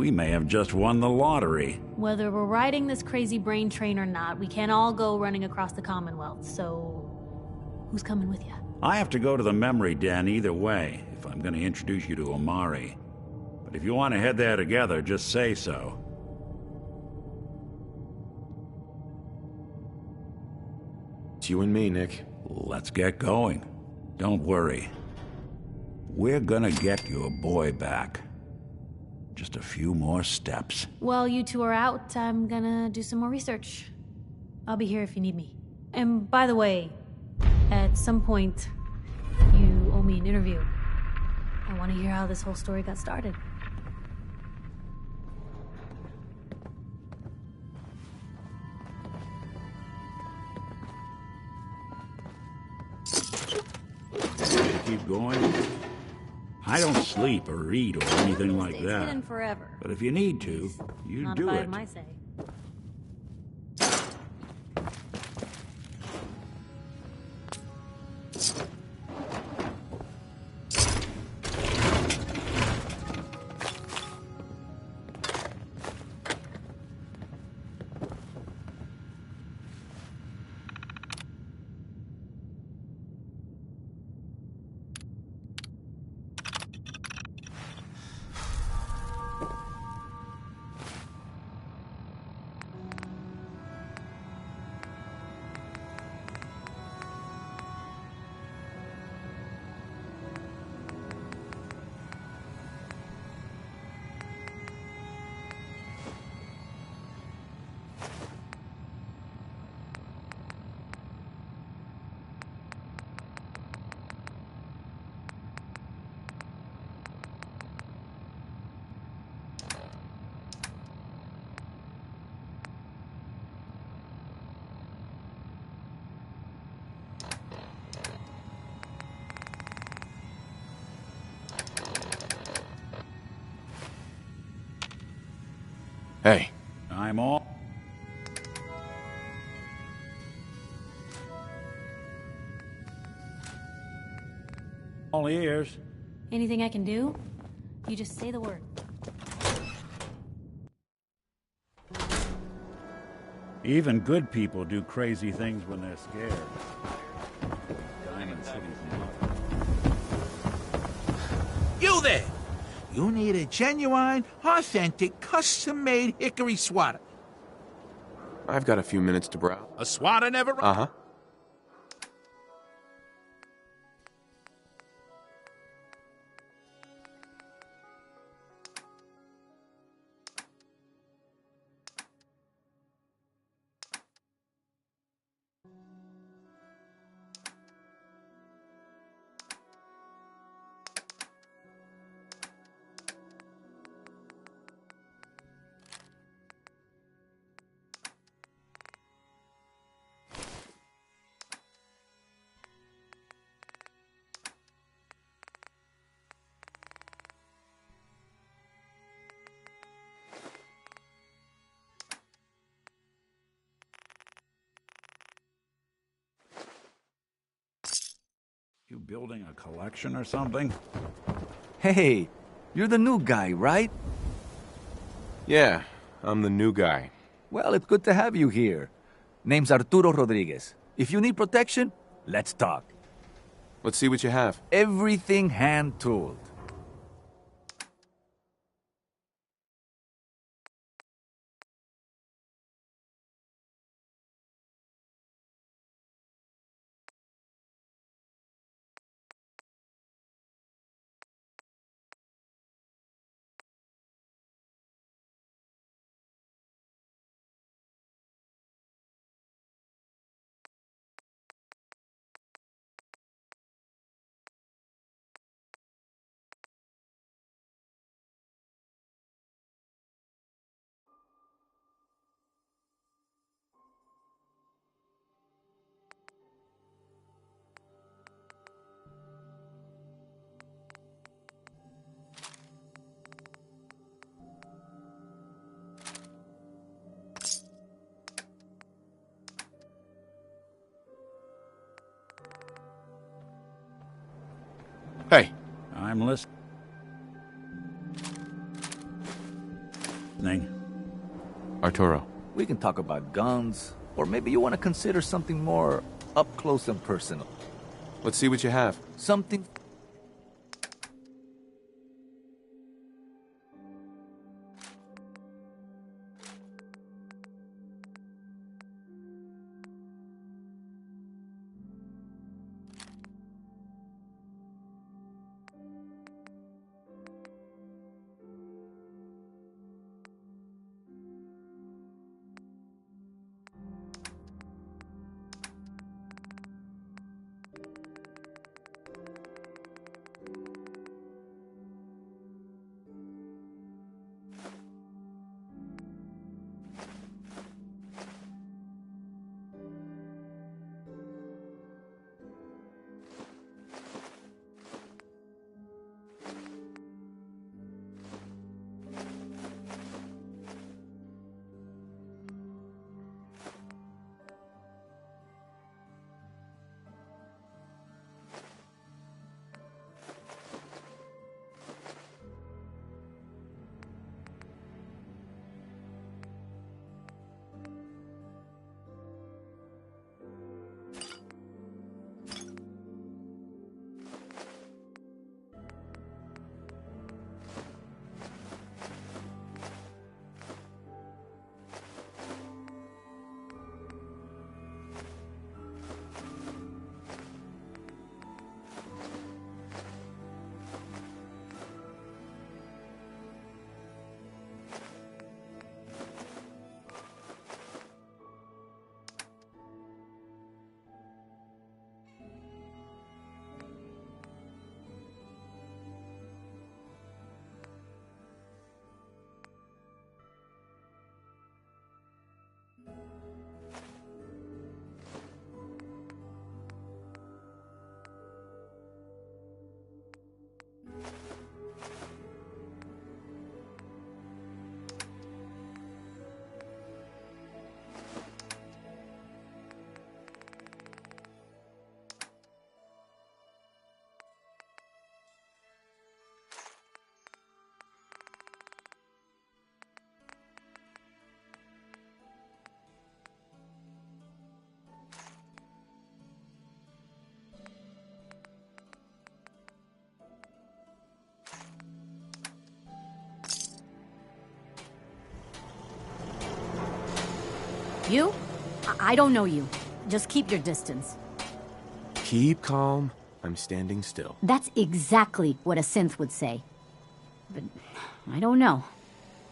We may have just won the lottery. Whether we're riding this crazy brain train or not, we can't all go running across the Commonwealth, so... who's coming with you? I have to go to the memory den either way, if I'm going to introduce you to Omari. But if you want to head there together, just say so. It's you and me, Nick. Let's get going. Don't worry. We're gonna get your boy back. Just a few more steps. While you two are out, I'm gonna do some more research. I'll be here if you need me. And by the way, at some point, you owe me an interview. I want to hear how this whole story got started. Keep going. I don't sleep or read or anything like Stays that. hidden forever. But if you need to, you Not do if I it. have my say. Hey. I'm all ears. Anything I can do? You just say the word. Even good people do crazy things when they're scared. Diamond City's not. You there! You need a genuine, authentic, custom-made hickory swatter. I've got a few minutes to browse. A swatter never... Uh-huh. You building a collection or something? Hey, you're the new guy, right? Yeah, I'm the new guy. Well, it's good to have you here. Name's Arturo Rodriguez. If you need protection, let's talk. Let's see what you have. Everything hand-tooled. Hey. I'm listening. listening. Arturo. We can talk about guns, or maybe you want to consider something more up close and personal. Let's see what you have. Something... You? I don't know you. Just keep your distance. Keep calm. I'm standing still. That's exactly what a synth would say. But I don't know.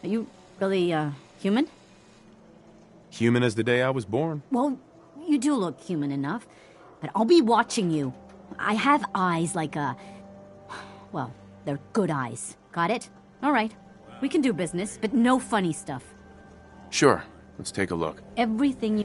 Are you really, human? Human as the day I was born. Well, you do look human enough. But I'll be watching you. I have eyes like a... Well, they're good eyes. Got it? All right. We can do business, but no funny stuff. Sure. Let's take a look. Everything you...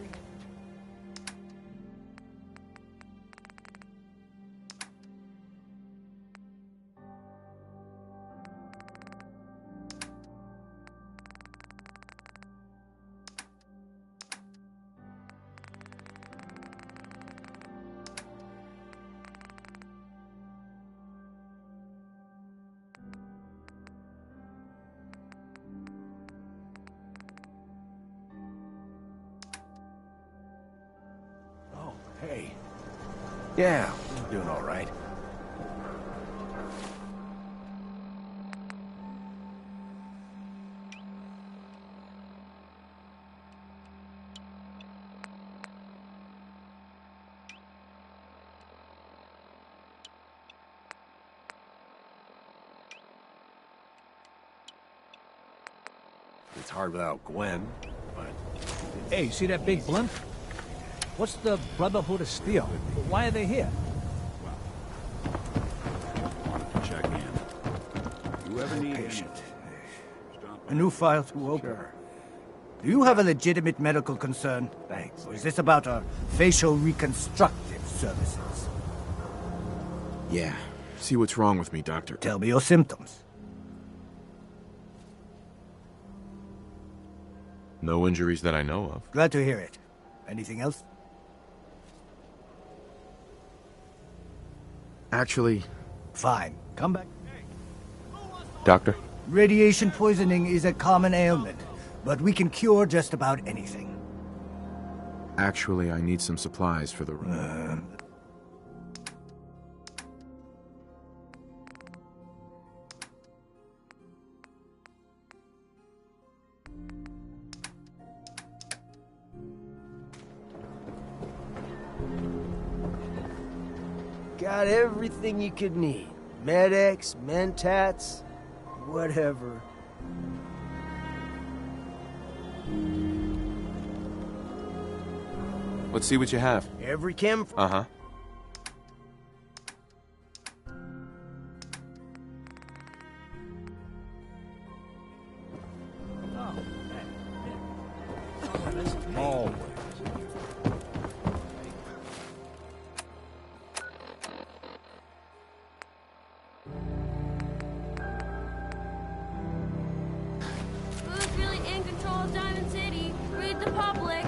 Hey. Yeah, I'm doing all right. It's hard without Gwen, but... Hey, see that big blimp? What's the Brotherhood of Steel? Why are they here? Check in. You ever need Patient. Stop A new file to open. Do you have a legitimate medical concern? Thanks. Or is this about our facial reconstructive services? Yeah. See what's wrong with me, Doctor. Tell me your symptoms. No injuries that I know of. Glad to hear it. Anything else? Actually, Fine. Come back. Doctor, Radiation poisoning is a common ailment, but we can cure just about anything. Actually, I need some supplies for the room. Got everything you could need. Med-X, Mentats, whatever. Let's see what you have. Every chem... Uh-huh. Always. Who's really in control of Diamond City? Read the public.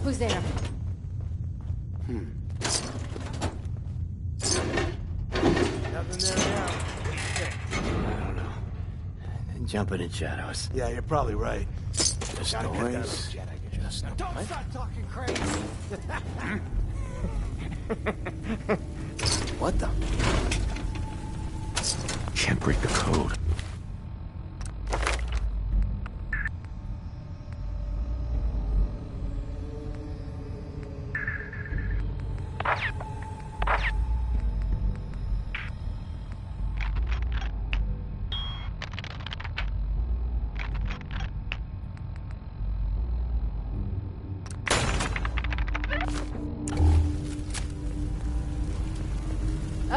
Who's there? Nothing there now. I don't know. Jumping in shadows. Yeah, you're probably right. Just noise. Just noise. Don't start talking crazy. What the? Can't break the code.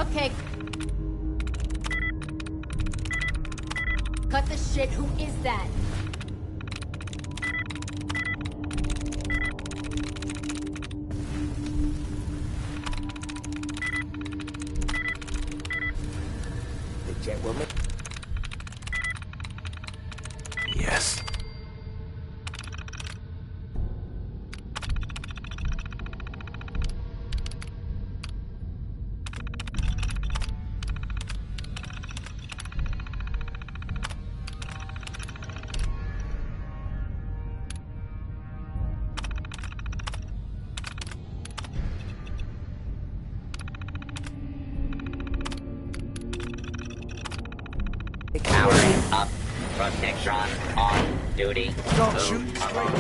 cupcake. Cut the shit. Who is that? The jet will make... Yes. Powering up. Protectron on duty. Don't shoot straight.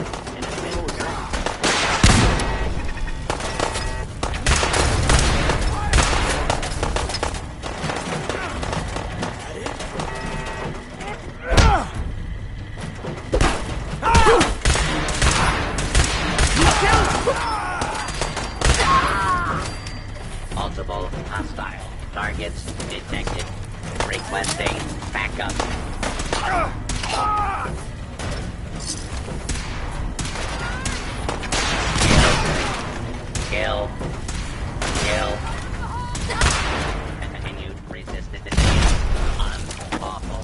Multiple hostile targets detected. Requesting backup. Kill. Continued resistance. Unlawful.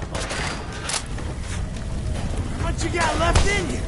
What you got left in you?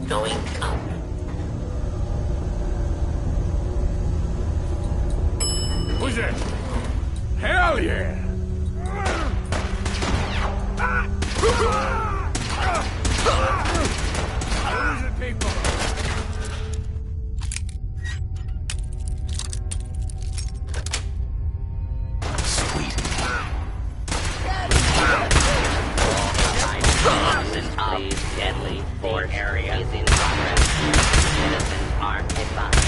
Going up. Who's it? Hell yeah! Losing people. Please, deadly force area is in progress. Citizens are advised.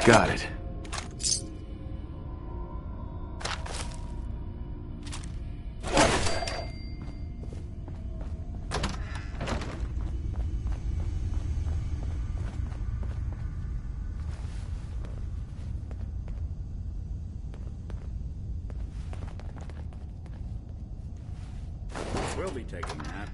Got it. We'll be taking that.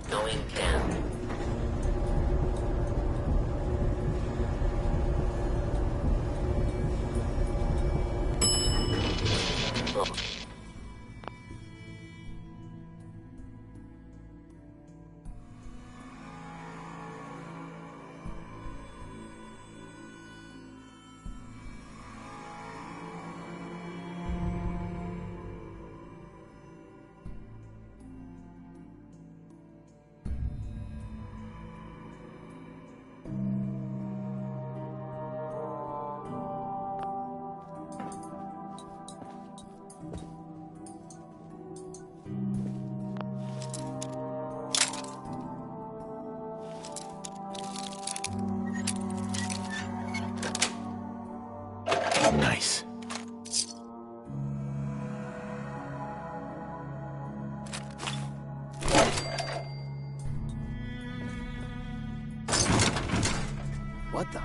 Going down. Nice. What the?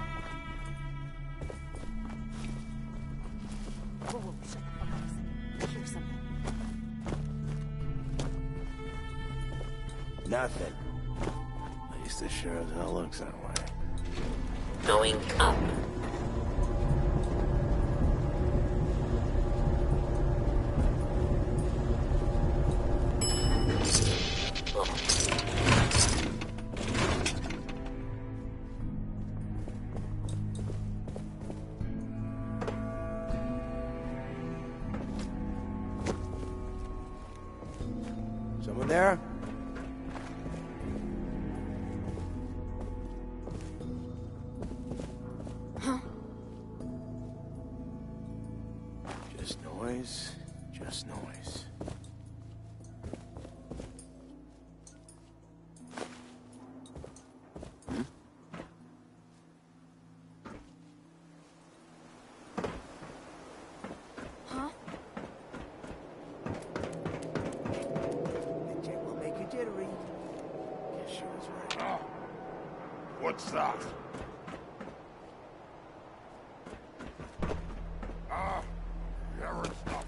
Whoa, whoa, shut up. I hear something. Nothing. At least it sure as hell looks that way. Going up. Someone there? Just noise. Just noise. Huh? The jet will make you jittery. Guess she was right. What's that? Error stuff.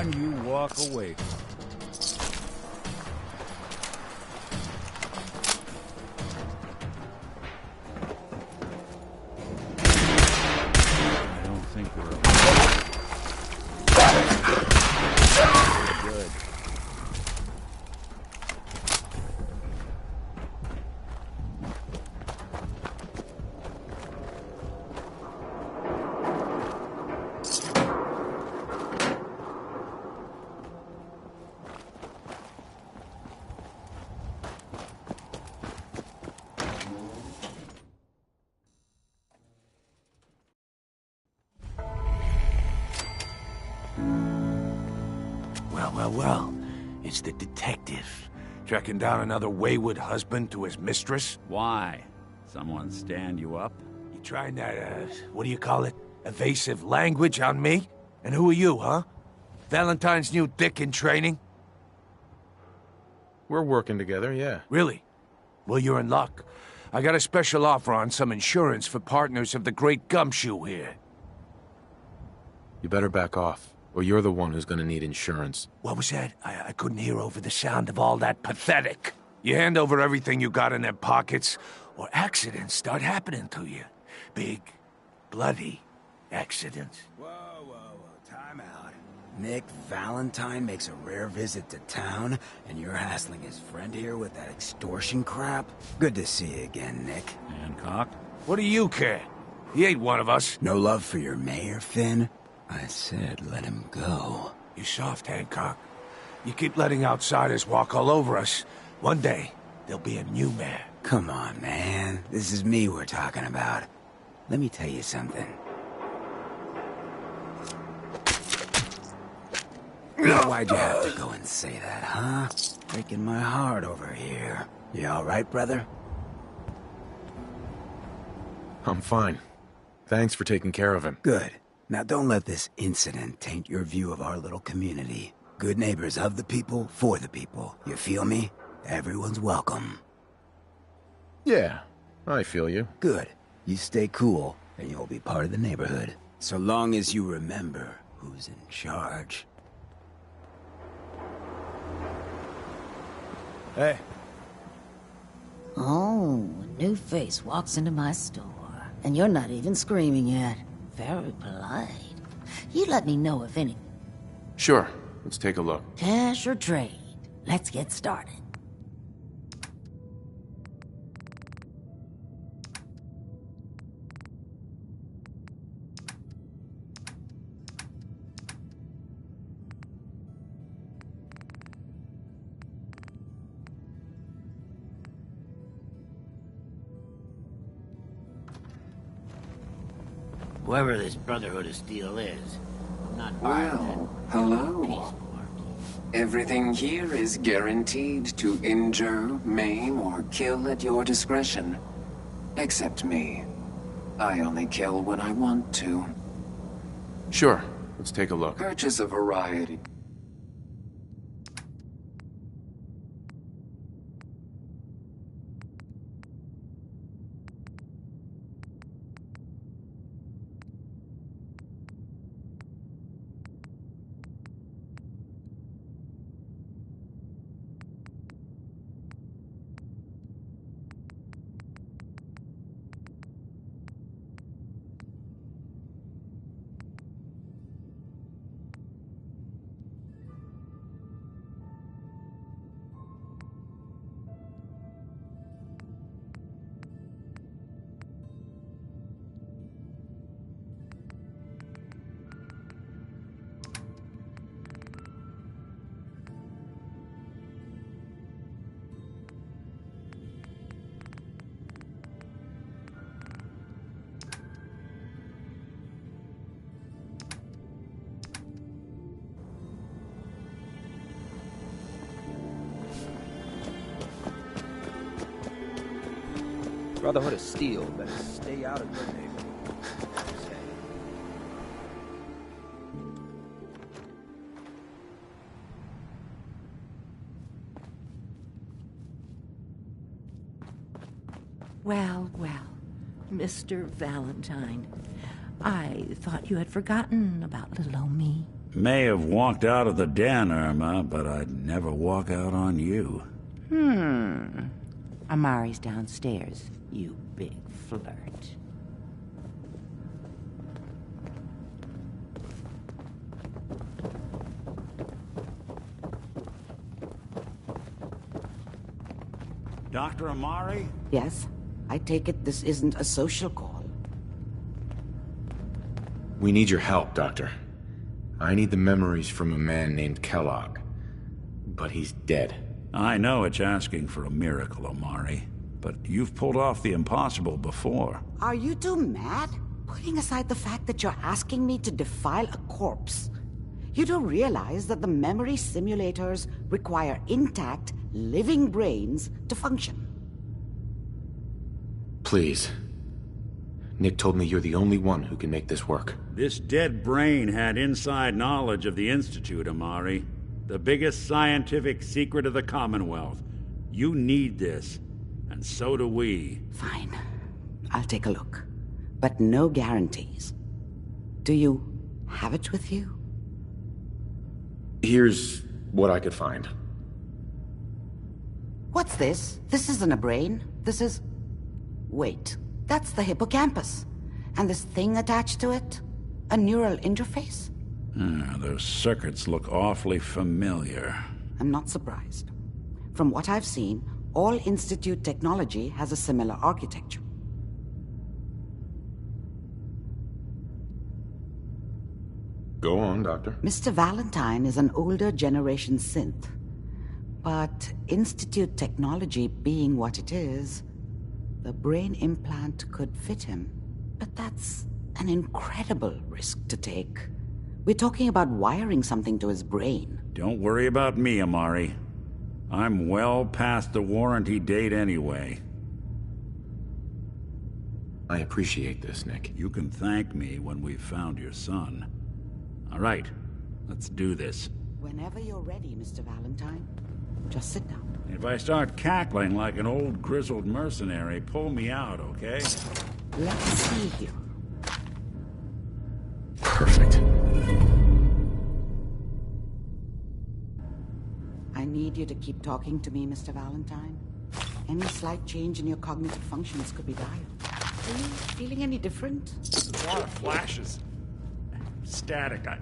one you walk away from. I don't think we're good. Well, it's the detective. Tracking down another wayward husband to his mistress? Why? Someone stand you up? You trying that, what do you call it? Evasive language on me? And who are you, huh? Valentine's new dick in training? We're working together, yeah. Really? Well, you're in luck. I got a special offer on some insurance for partners of the Great Gumshoe here. You better back off, or you're the one who's gonna need insurance. What was that? I couldn't hear over the sound of all that pathetic. You hand over everything you got in their pockets, or accidents start happening to you. Big, bloody accidents. Whoa, time out. Nick Valentine makes a rare visit to town, and you're hassling his friend here with that extortion crap? Good to see you again, Nick. Hancock? What do you care? He ain't one of us. No love for your mayor, Finn? I said let him go. You soft, Hancock. You keep letting outsiders walk all over us. One day, there'll be a new mayor. Come on, man. This is me we're talking about. Let me tell you something. Why'd you have to go and say that, huh? Breaking my heart over here. You all right, brother? I'm fine. Thanks for taking care of him. Good. Now don't let this incident taint your view of our little community. Good neighbors of the people, for the people. You feel me? Everyone's welcome. Yeah, I feel you. Good. You stay cool, and you'll be part of the neighborhood. So long as you remember who's in charge. Hey. Oh, a new face walks into my store. And you're not even screaming yet. Very polite. You let me know if any... Sure, let's take a look. Cash or trade. Let's get started. Whoever this Brotherhood of Steel is, I'm not Well, hello. Everything here is guaranteed to injure, maim, or kill at your discretion. Except me. I only kill when I want to. Sure, let's take a look. Purchase a variety. Brotherhood of Steel better stay out of your neighborhood. Well, Mr. Valentine. I thought you had forgotten about little old me. May have walked out of the den, Irma, but I'd never walk out on you. Amari's downstairs, you big flirt. Dr. Amari? Yes? I take it this isn't a social call. We need your help, Doctor. I need the memories from a man named Kellogg. But he's dead. I know it's asking for a miracle, Amari. But you've pulled off the impossible before. Are you two mad? Putting aside the fact that you're asking me to defile a corpse, you do realize that the memory simulators require intact, living brains to function. Please. Nick told me you're the only one who can make this work. This dead brain had inside knowledge of the Institute, Amari. The biggest scientific secret of the Commonwealth. You need this, and so do we. Fine. I'll take a look. But no guarantees. Do you have it with you? Here's what I could find. What's this? This isn't a brain. This is... Wait. That's the hippocampus. And this thing attached to it? A neural interface? Those circuits look awfully familiar. I'm not surprised. From what I've seen, all Institute technology has a similar architecture. Go on, Doctor. Mr. Valentine is an older generation synth. But Institute technology being what it is, the brain implant could fit him. But that's an incredible risk to take. We're talking about wiring something to his brain. Don't worry about me, Amari. I'm well past the warranty date anyway. I appreciate this, Nick. You can thank me when we've found your son. All right, let's do this. Whenever you're ready, Mr. Valentine. Just sit down. If I start cackling like an old grizzled mercenary, pull me out, okay? Let's see here. Perfect. I need you to keep talking to me, Mr. Valentine. Any slight change in your cognitive functions could be dire. Are you feeling any different? There's a lot of flashes. Static. I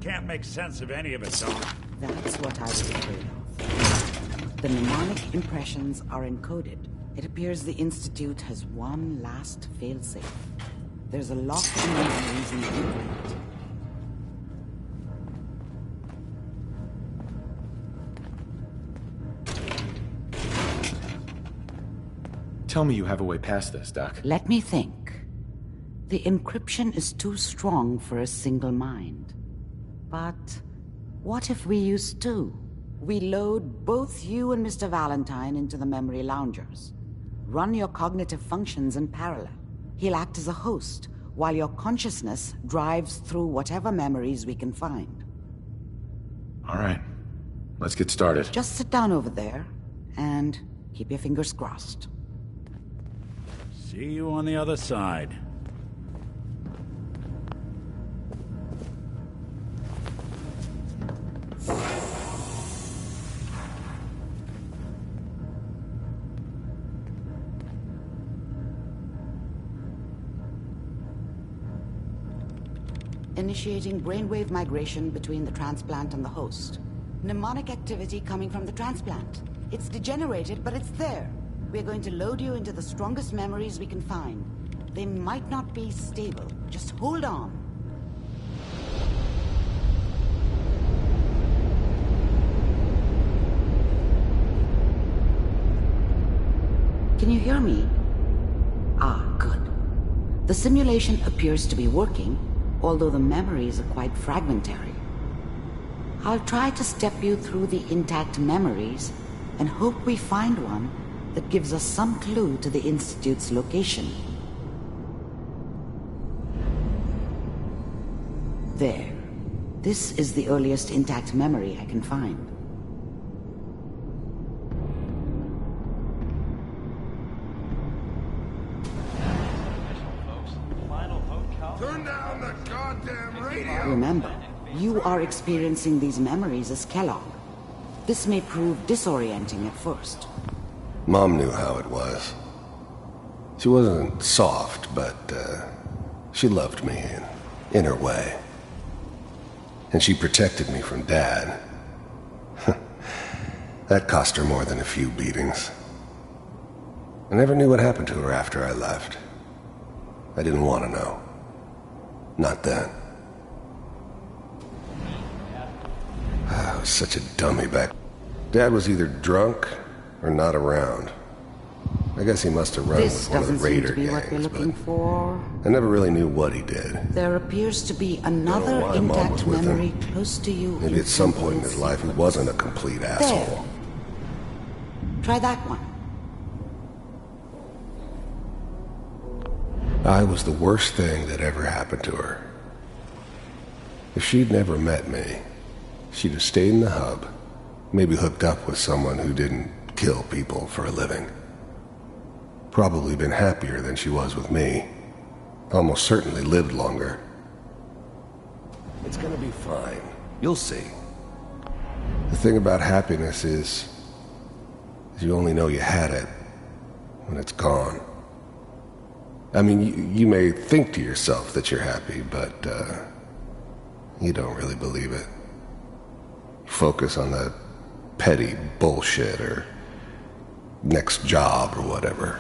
can't make sense of any of it, Don. That's what I was afraid of. The mnemonic impressions are encoded. It appears the Institute has one last failsafe. There's a lock in memories in the implant. Tell me you have a way past this, Doc. Let me think. The encryption is too strong for a single mind. But what if we use two? We load both you and Mr. Valentine into the memory loungers. Run your cognitive functions in parallel. He'll act as a host, while your consciousness drives through whatever memories we can find. All right. Let's get started. Just sit down over there, and keep your fingers crossed. See you on the other side. Initiating brainwave migration between the transplant and the host. Mnemonic activity coming from the transplant. It's degenerated, but it's there. We're going to load you into the strongest memories we can find. They might not be stable. Just hold on. Can you hear me? Ah, good. The simulation appears to be working, although the memories are quite fragmentary. I'll try to step you through the intact memories and hope we find one that gives us some clue to the Institute's location. There. This is the earliest intact memory I can find. Turn down the goddamn radio! Remember, You are experiencing these memories as Kellogg. This may prove disorienting at first. Mom knew how it was. She wasn't soft, but she loved me in her way. And she protected me from Dad. That cost her more than a few beatings. I never knew what happened to her after I left. I didn't want to know. Not then. I was such a dummy back. Dad was either drunk or not around. I guess he must have run with one of the Raider gangs, but I never really knew what he did. There appears to be another intact memory close to you. Maybe at some point in his life he wasn't a complete asshole. Try that one. I was the worst thing that ever happened to her. If she'd never met me, she'd have stayed in the hub, maybe hooked up with someone who didn't kill people for a living. Probably been happier than she was with me. Almost certainly lived longer. It's gonna be fine. You'll see. The thing about happiness is you only know you had it when it's gone. I mean, you may think to yourself that you're happy, but you don't really believe it. Focus on the petty bullshit or next job or whatever.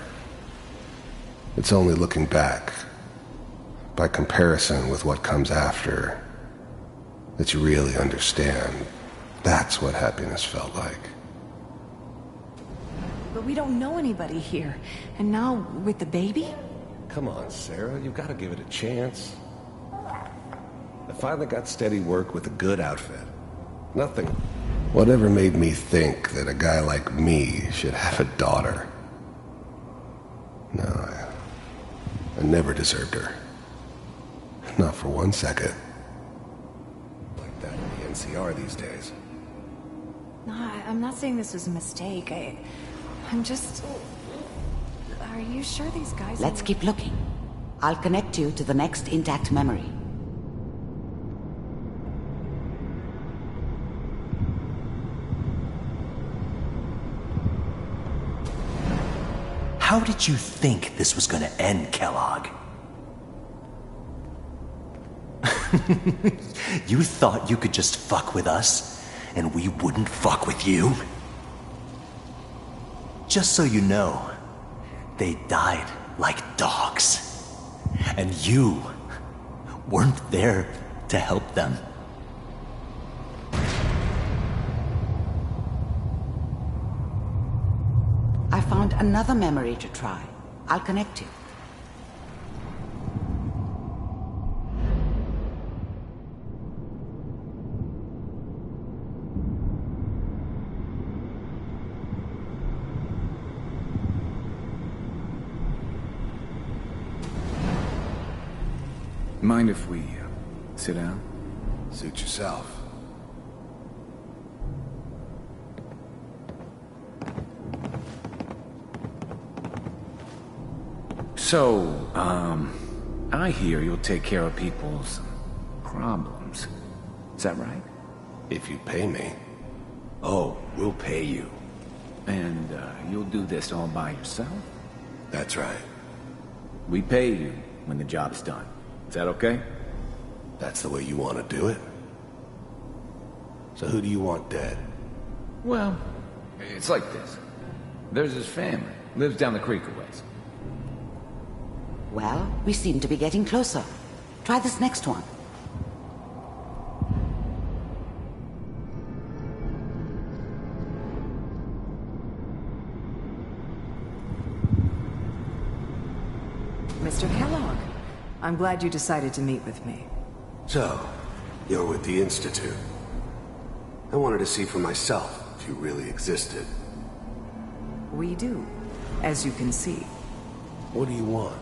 It's only looking back, by comparison with what comes after, that you really understand. That's what happiness felt like. But we don't know anybody here. And now, with the baby? Come on, Sarah, you've got to give it a chance. I finally got steady work with a good outfit. Nothing. Whatever made me think that a guy like me should have a daughter? No, I never deserved her. Not for 1 second. Like that in the NCR these days. No, I'm not saying this was a mistake. I'm just... Are you sure these guys... Let's keep looking. I'll connect you to the next intact memory. How did you think this was gonna end, Kellogg? You thought you could just fuck with us, and we wouldn't fuck with you? Just so you know, they died like dogs. And you weren't there to help them. I found another memory to try. I'll connect you. Mind if we sit down? Suit yourself. So, I hear you'll take care of people's problems. Is that right? If you pay me. Oh, we'll pay you. And, you'll do this all by yourself? That's right. We pay you when the job's done. Is that okay? That's the way you want to do it? So who do you want dead? Well, it's like this. There's his family. Lives down the creek a ways. Well, we seem to be getting closer. Try this next one. Mr. Kellogg, I'm glad you decided to meet with me. So, you're with the Institute. I wanted to see for myself if you really existed. We do, as you can see. What do you want?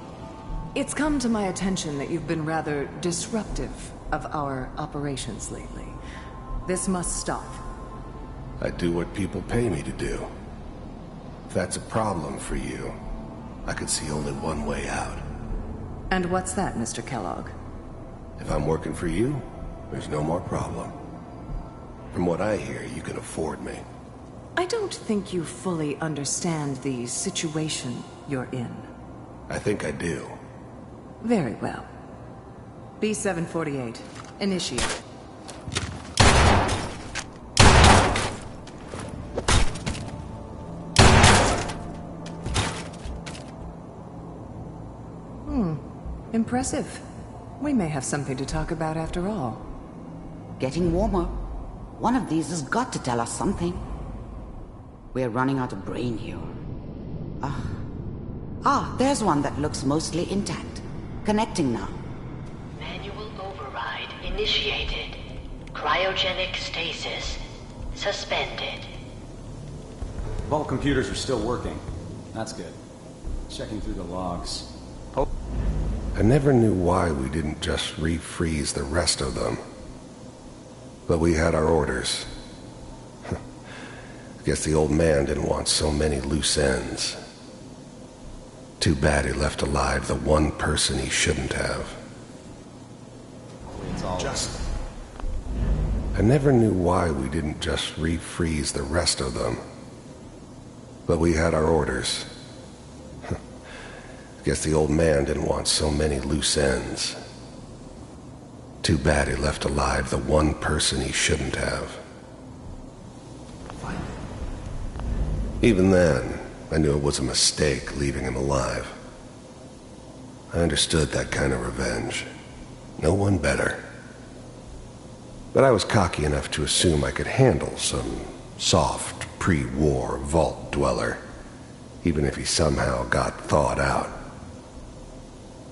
It's come to my attention that you've been rather disruptive of our operations lately. This must stop. I do what people pay me to do. If that's a problem for you, I could see only one way out. And what's that, Mr. Kellogg? If I'm working for you, There's no more problem. From what I hear, you can afford me. I don't think you fully understand the situation you're in. I think I do. Very well. B-748, initiate. Impressive. We may have something to talk about after all. Getting warmer. One of these has got to tell us something. We're running out of brain here. There's one that looks mostly intact. Connecting now. Manual override initiated. Cryogenic stasis suspended. Vault computers are still working. That's good. Checking through the logs. I never knew why we didn't just refreeze the rest of them. But we had our orders. Guess the old man didn't want so many loose ends. Too bad he left alive the one person he shouldn't have. Just... I never knew why we didn't just refreeze the rest of them. But we had our orders. Guess the old man didn't want so many loose ends. Too bad he left alive the one person he shouldn't have. Even then, I knew it was a mistake leaving him alive. I understood that kind of revenge. No one better. But I was cocky enough to assume I could handle some soft, pre-war vault dweller, even if he somehow got thawed out.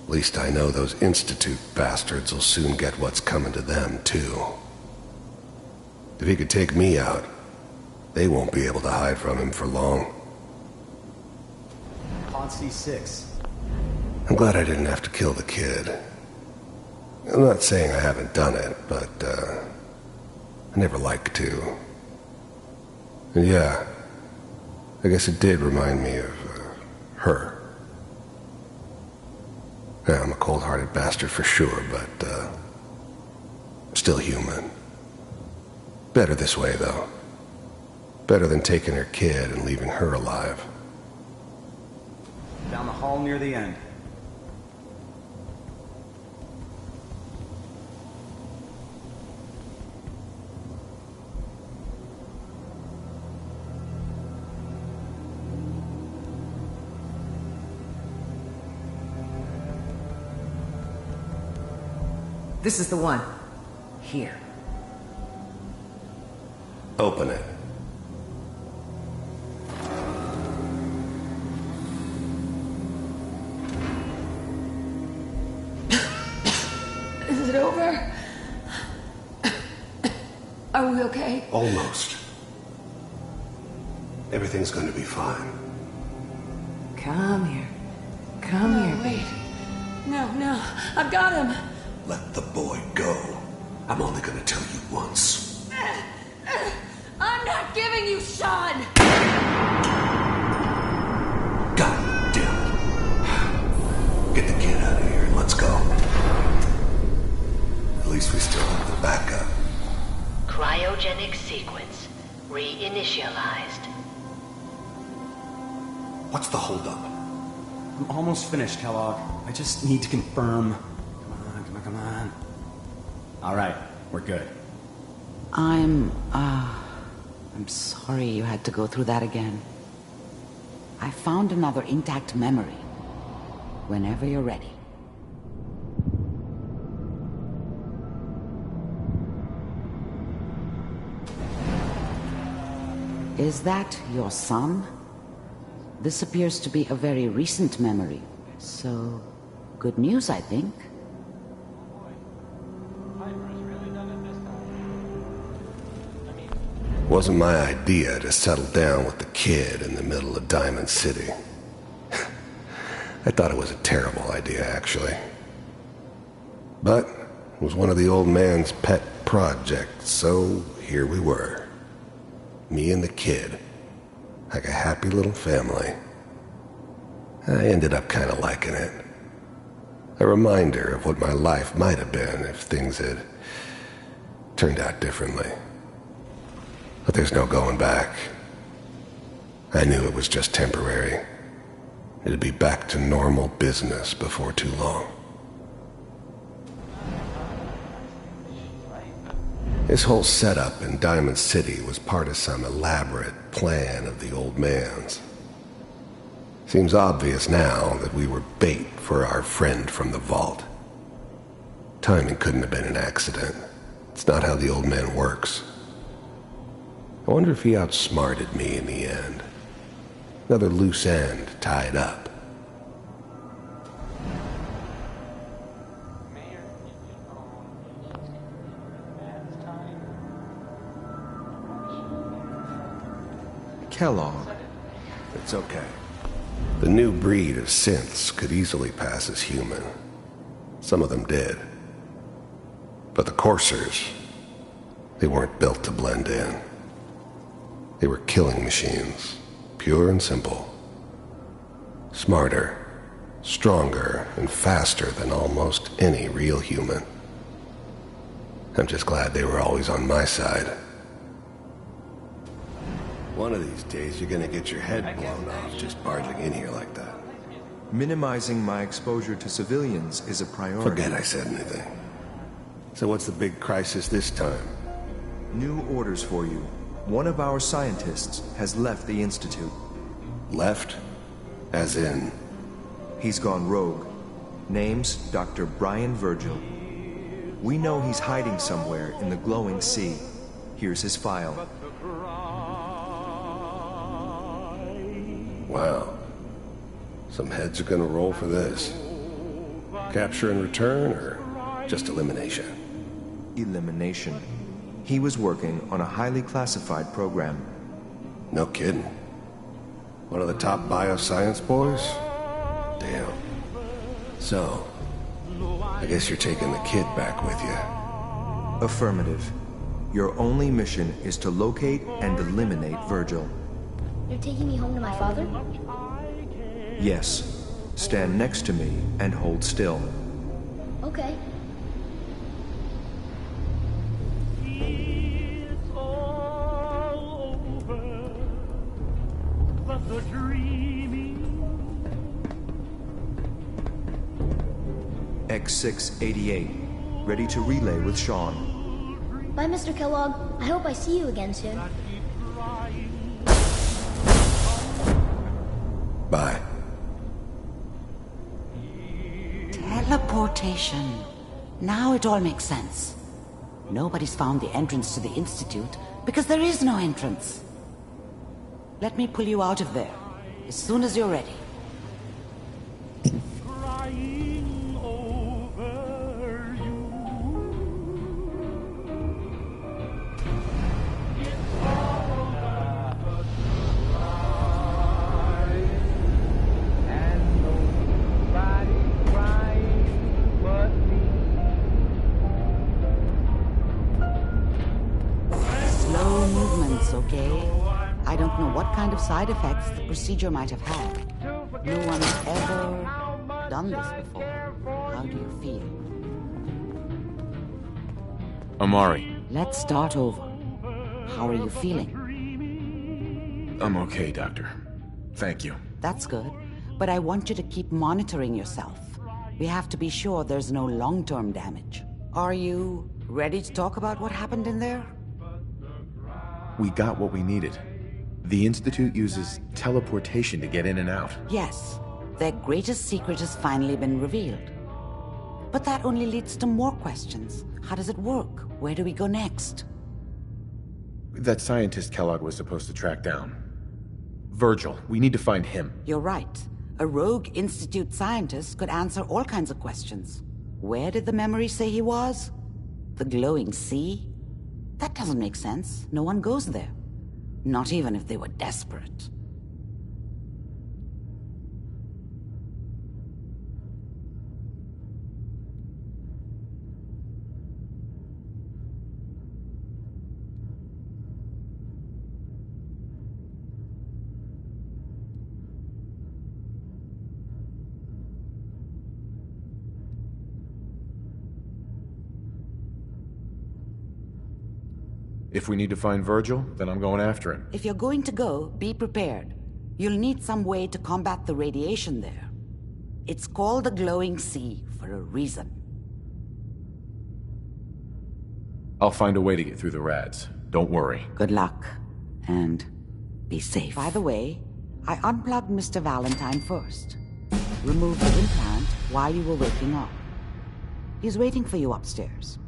At least I know those Institute bastards will soon get what's coming to them, too. If he could take me out, they won't be able to hide from him for long. Pod C6. I'm glad I didn't have to kill the kid. I'm not saying I haven't done it, but, I never like to. And yeah, I guess it did remind me of, her. Yeah, I'm a cold-hearted bastard for sure, but, still human. Better this way, though. Better than taking her kid and leaving her alive. Down the hall near the end. This is the one. Here. Open it. Is it over? Are we okay? Almost. Everything's going to be fine. Come here. Come here, wait. baby. No, I've got him. Let the boy go. I'm only going to tell you once. I'm not giving you Sean! God damn it. Get the kid out of here and let's go. At least we still have the backup. Cryogenic sequence reinitialized. What's the holdup? I'm almost finished, Kellogg. I just need to confirm. Come on. All right, we're good. I'm sorry you had to go through that again. I found another intact memory. Whenever you're ready. Is that your son? This appears to be a very recent memory. So, good news, I think. Wasn't my idea to settle down with the kid in the middle of Diamond City. I thought it was a terrible idea, actually. But it was one of the old man's pet projects, so here we were. Me and the kid. Like a happy little family. I ended up kind of liking it. A reminder of what my life might have been if things had turned out differently. But there's no going back. I knew it was just temporary. It'd be back to normal business before too long. His whole setup in Diamond City was part of some elaborate plan of the old man's. Seems obvious now that we were bait for our friend from the vault. Timing couldn't have been an accident. It's not how the old man works. I wonder if he outsmarted me in the end. Another loose end tied up. Kellogg. It's okay. The new breed of synths could easily pass as human. Some of them did. But the coursers, they weren't built to blend in. They were killing machines, pure and simple. Smarter, stronger, and faster than almost any real human. I'm just glad they were always on my side. One of these days, you're gonna get your head blown off just barging in here like that. Minimizing my exposure to civilians is a priority. Forget I said anything. So what's the big crisis this time? New orders for you. One of our scientists has left the Institute. Left? As in? He's gone rogue. Name's Dr. Brian Virgil. We know he's hiding somewhere in the glowing sea. Here's his file. Wow. Some heads are gonna roll for this. Capture and return, or just elimination? Elimination. He was working on a highly classified program. No kidding. One of the top bioscience boys? Damn. So, I guess you're taking the kid back with you. Affirmative. Your only mission is to locate and eliminate Virgil. You're taking me home to my father? Yes. Stand next to me and hold still. Okay. X688. Ready to relay with Sean. Bye, Mr. Kellogg. I hope I see you again soon. Bye. Teleportation. Now it all makes sense. Nobody's found the entrance to the Institute because there is no entrance. Let me pull you out of there as soon as you're ready. Okay? I don't know what kind of side effects the procedure might have had. No one's ever done this before. How do you feel? Amari. Let's start over. How are you feeling? I'm okay, Doctor. Thank you. That's good. But I want you to keep monitoring yourself. We have to be sure there's no long-term damage. Are you ready to talk about what happened in there? We got what we needed. The Institute uses teleportation to get in and out. Yes. Their greatest secret has finally been revealed. But that only leads to more questions. How does it work? Where do we go next? That scientist Kellogg was supposed to track down. Virgil, we need to find him. You're right. A rogue Institute scientist could answer all kinds of questions. Where did the memory say he was? The glowing sea? That doesn't make sense. No one goes there. Not even if they were desperate. If we need to find Virgil, then I'm going after him. If you're going to go, be prepared. You'll need some way to combat the radiation there. It's called the glowing sea for a reason. I'll find a way to get through the rads. Don't worry. Good luck, and be safe. By the way, I unplugged Mr. Valentine first. Removed the implant while you were waking up. He's waiting for you upstairs.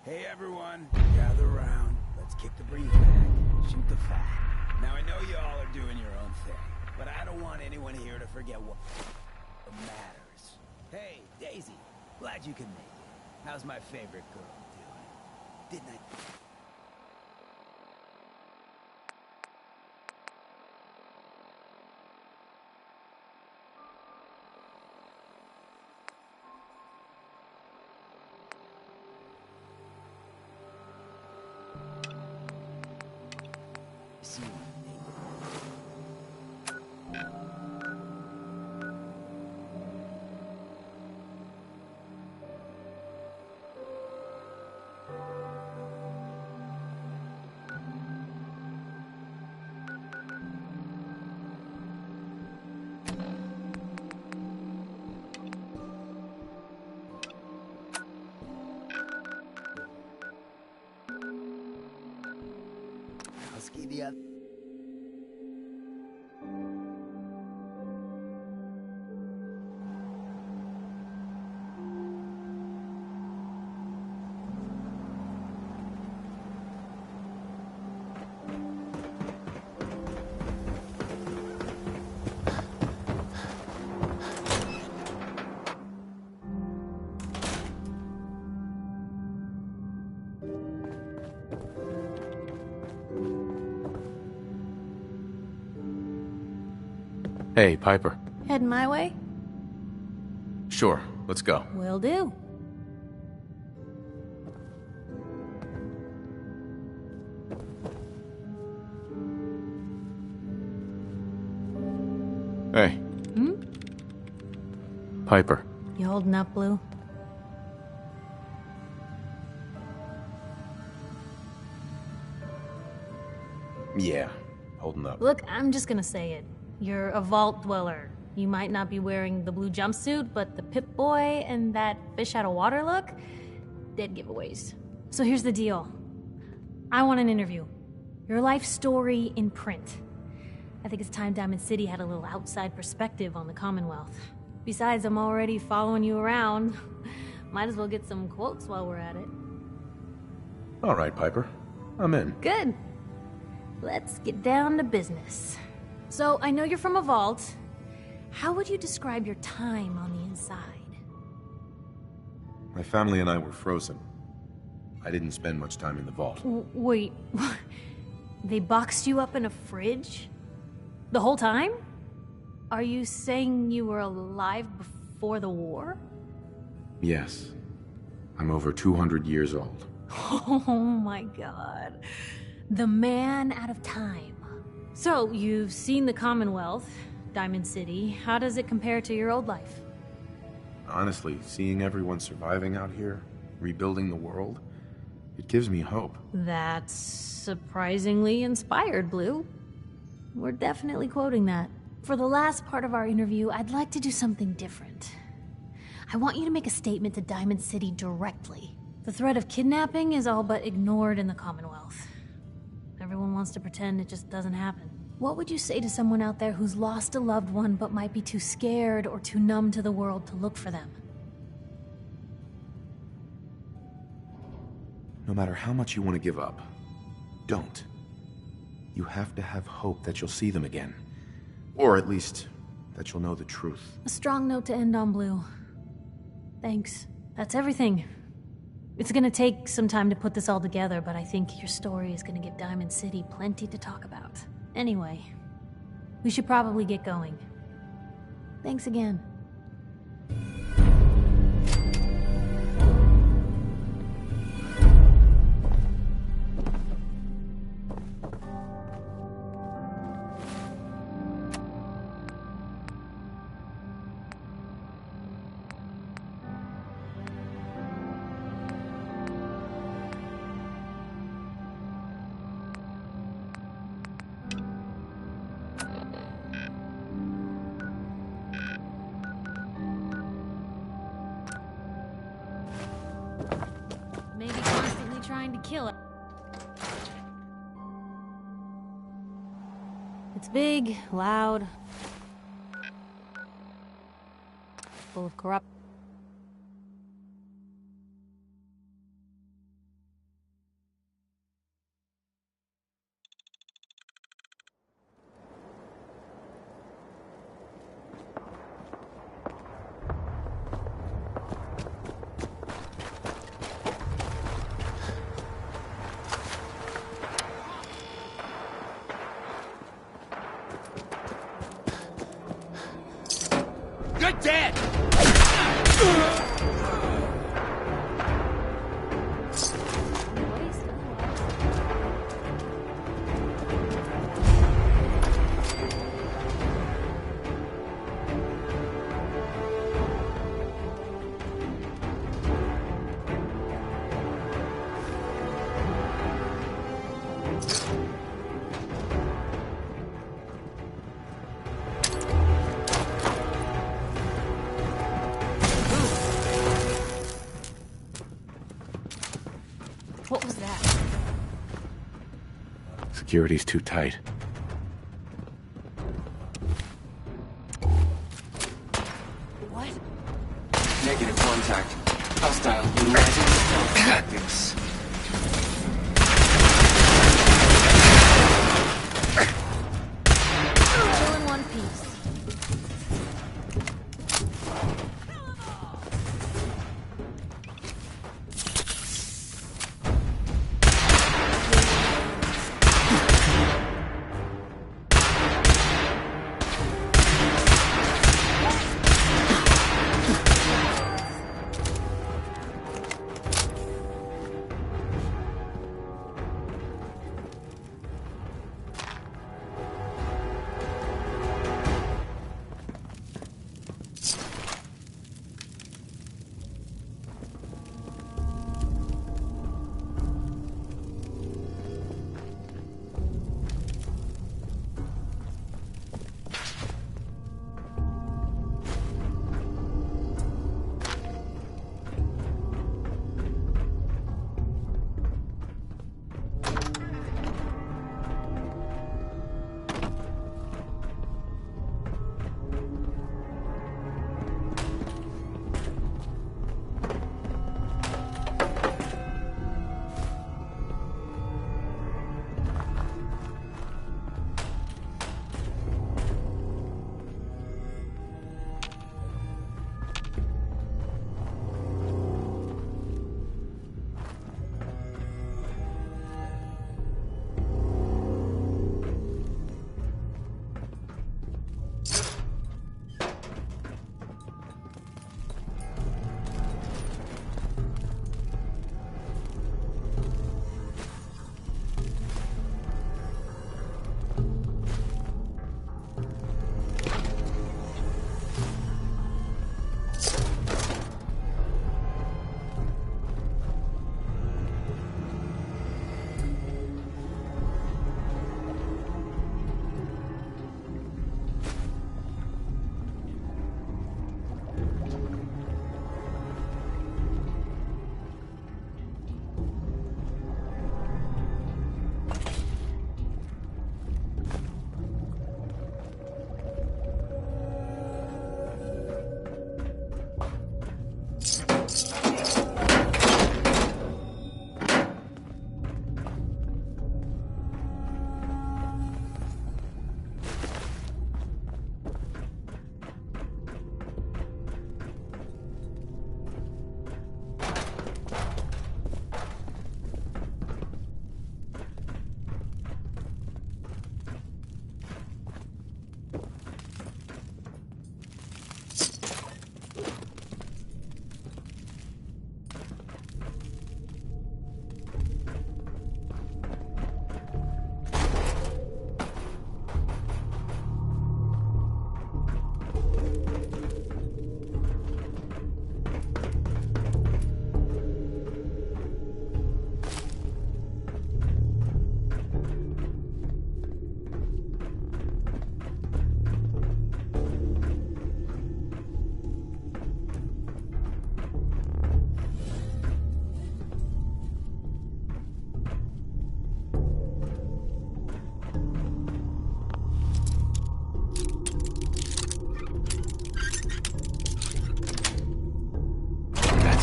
Hey everyone, gather around. Let's kick the breeze back. Shoot the fat. Now I know you all are doing your own thing, but I don't want anyone here to forget what matters. Hey, Daisy, glad you can make it. How's my favorite girl doing? Didn't I... The Hey, Piper. Heading my way? Sure, let's go. Will do. Hey. Piper. You holding up, Blue? Yeah, holding up. Look, I'm just gonna say it. You're a vault dweller. You might not be wearing the blue jumpsuit, but the Pip-Boy and that fish out of water look? Dead giveaways. So here's the deal. I want an interview. Your life story in print. I think it's time Diamond City had a little outside perspective on the Commonwealth. Besides, I'm already following you around. Might as well get some quotes while we're at it. All right, Piper. I'm in. Good. Let's get down to business. So, I know you're from a vault. How would you describe your time on the inside? My family and I were frozen. I didn't spend much time in the vault. Wait, they boxed you up in a fridge? The whole time? Are you saying you were alive before the war? Yes. I'm over 200 years old. Oh my god. The man out of time. So, you've seen the Commonwealth, Diamond City. How does it compare to your old life? Honestly, seeing everyone surviving out here, rebuilding the world, it gives me hope. That's surprisingly inspired, Blue. We're definitely quoting that. For the last part of our interview, I'd like to do something different. I want you to make a statement to Diamond City directly. The threat of kidnapping is all but ignored in the Commonwealth. Everyone wants to pretend it just doesn't happen. What would you say to someone out there who's lost a loved one but might be too scared or too numb to the world to look for them? No matter how much you want to give up, don't. You have to have hope that you'll see them again. Or at least, that you'll know the truth. A strong note to end on, Blue. Thanks. That's everything. It's gonna take some time to put this all together, but I think your story is gonna give Diamond City plenty to talk about. Anyway, we should probably get going. Thanks again. Maybe constantly trying to kill it. It's big, loud, full of corrupt. You're dead! What was that? Security's too tight. What? Negative contact. Hostile utilizing stealth tactics. All in one piece.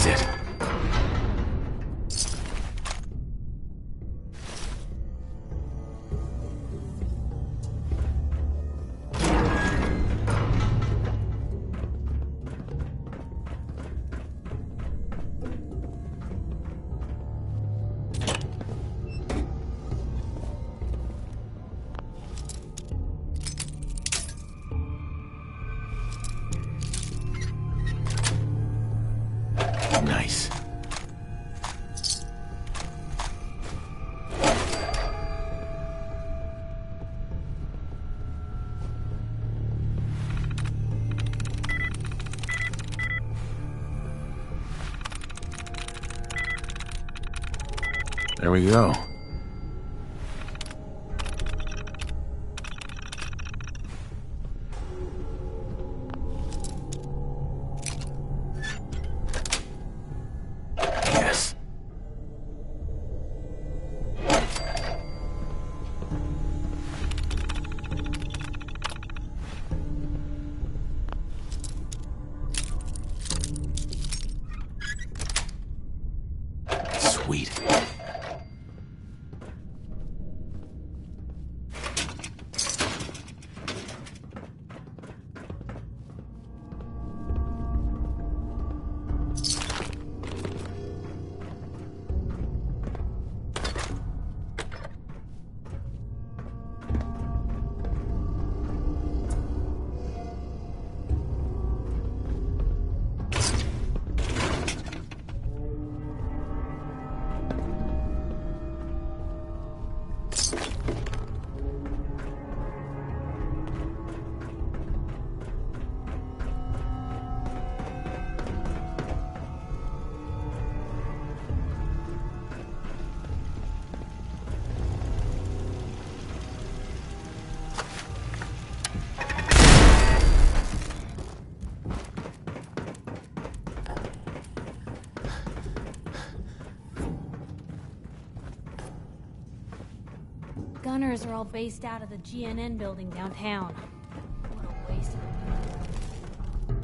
That's it. Nice. There we go. Yes. Sweet. Gunners are all based out of the GNN building downtown. What a waste of it.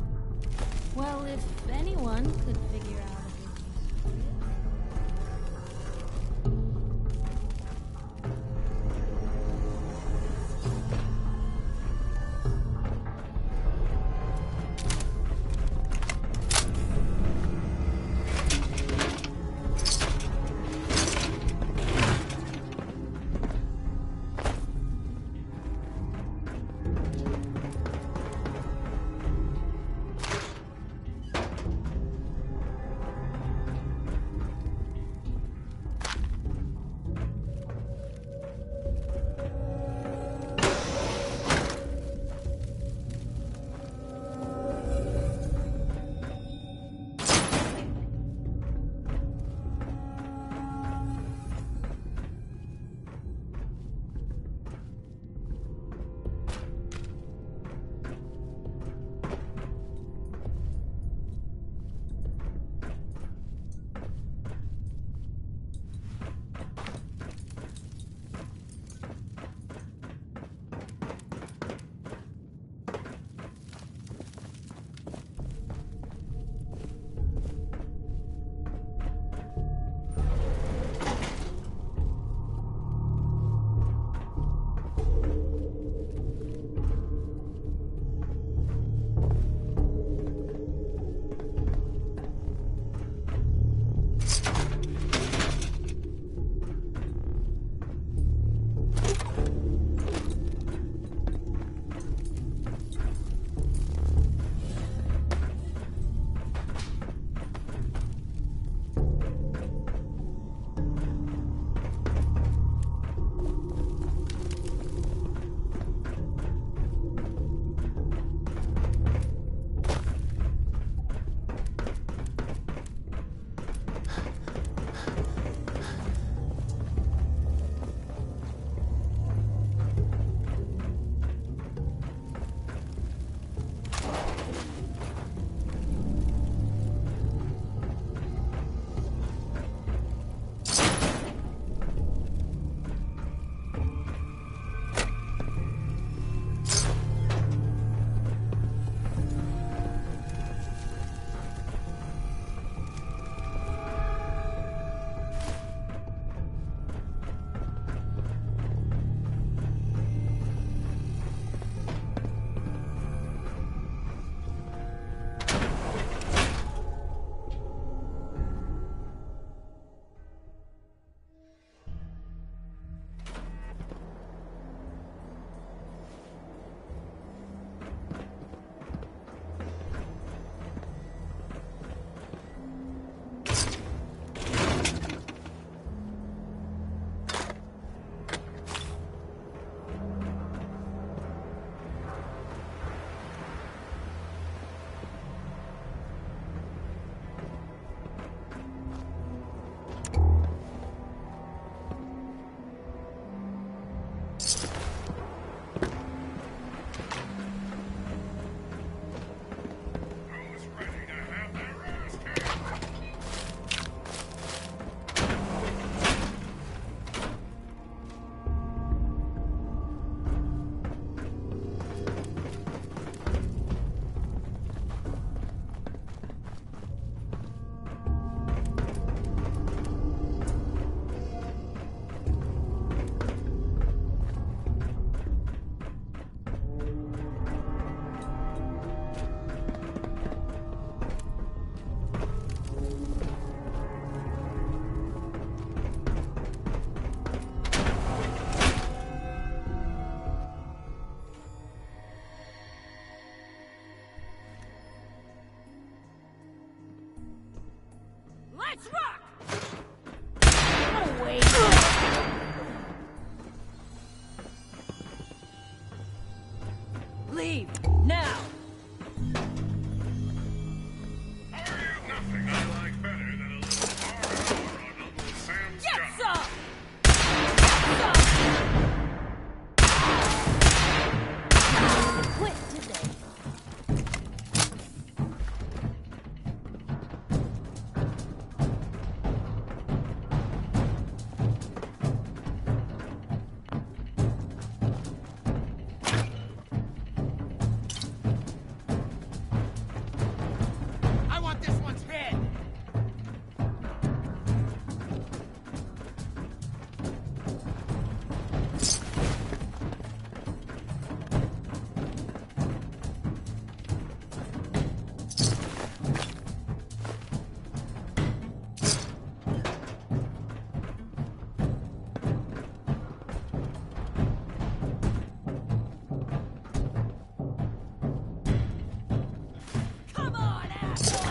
Well, if anyone could figure out a good use for it. Let's rock! Get away. Leave, now! Nothing I like better than a little hardcore on Uncle Sam's Get gun. some! Quit, did they? I want this one's head! Come on, asshole!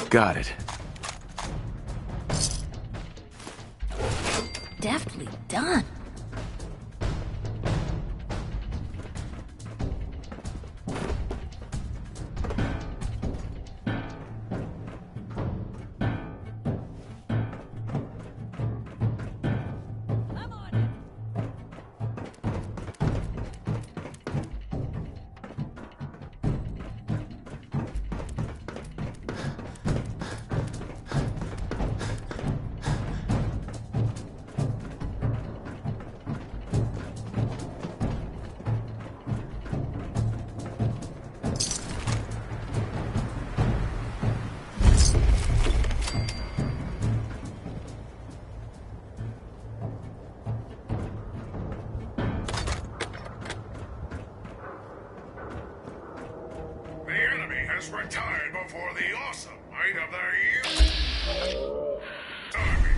Got it. Deftly done. The enemy has retired before the awesome might of the army.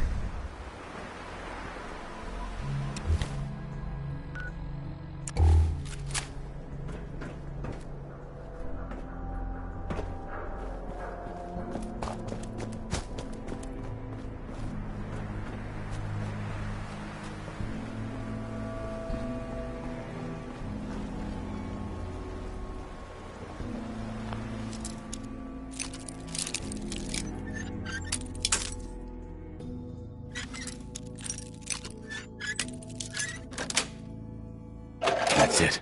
That's it.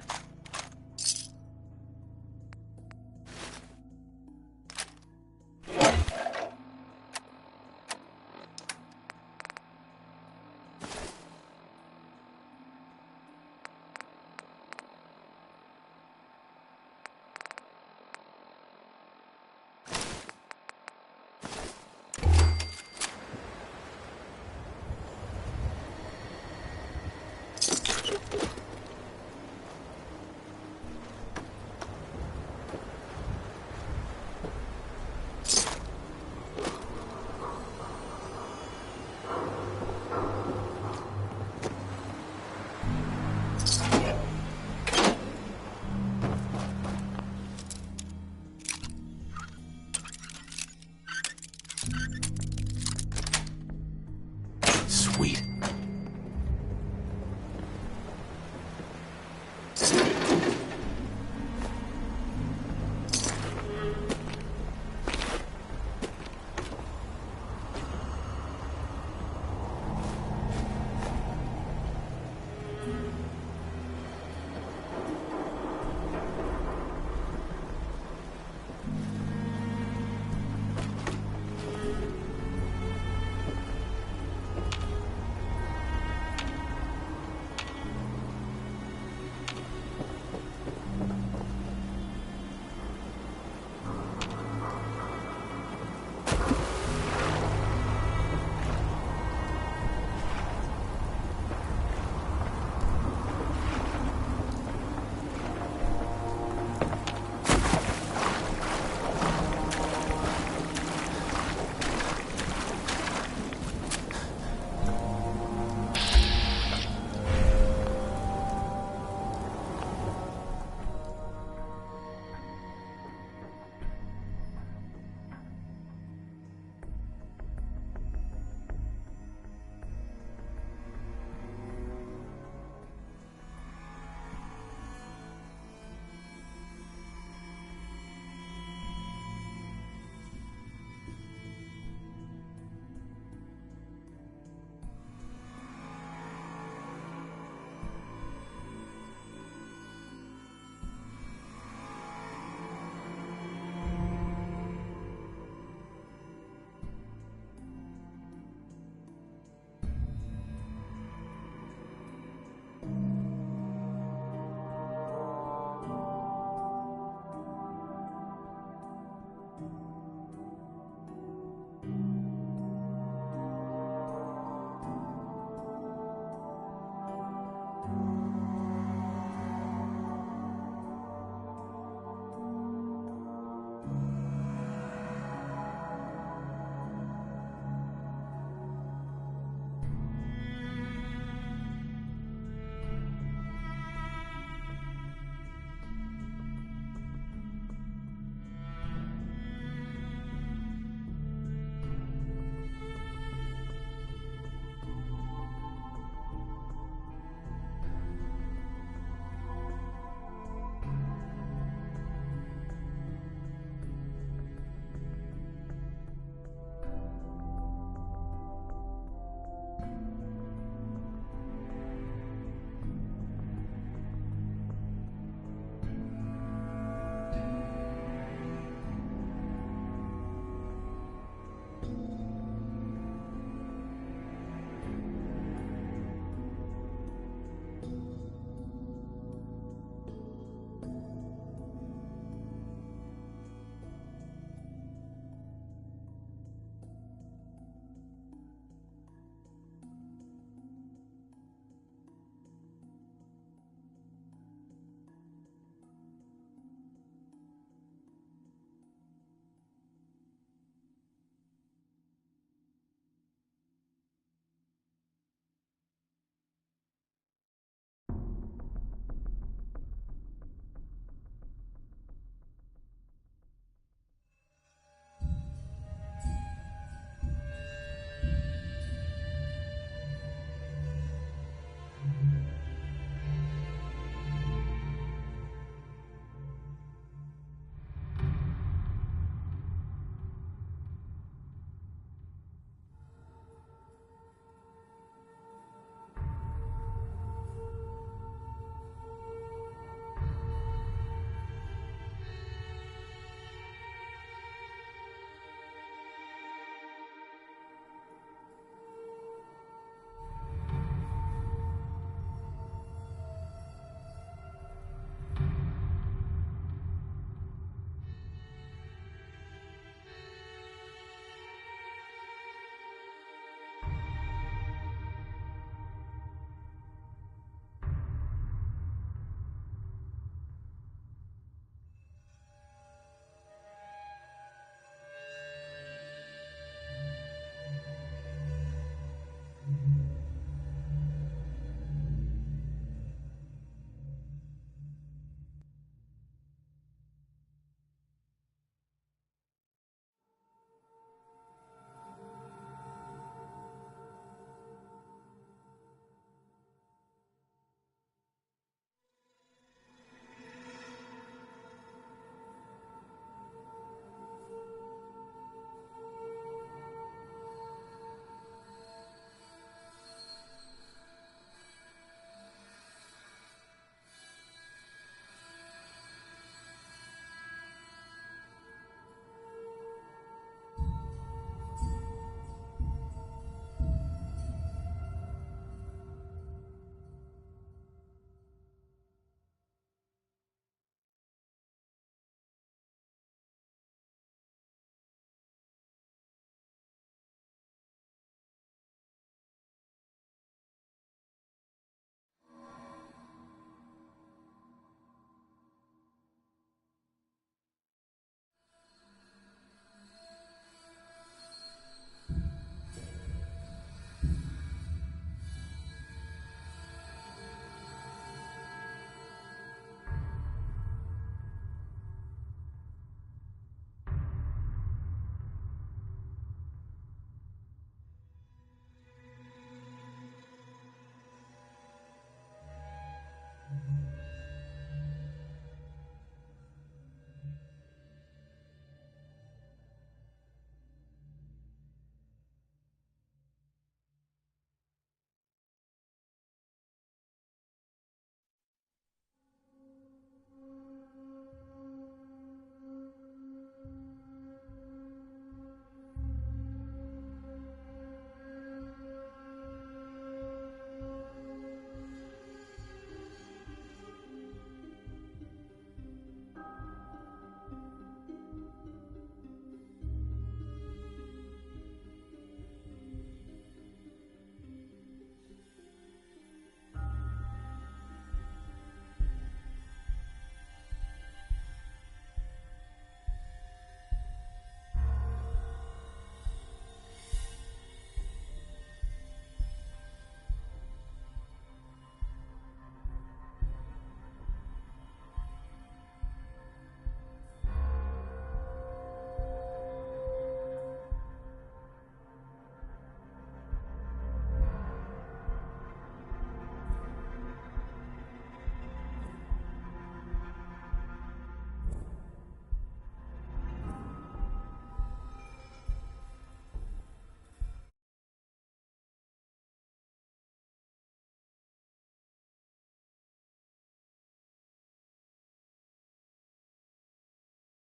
Sweet.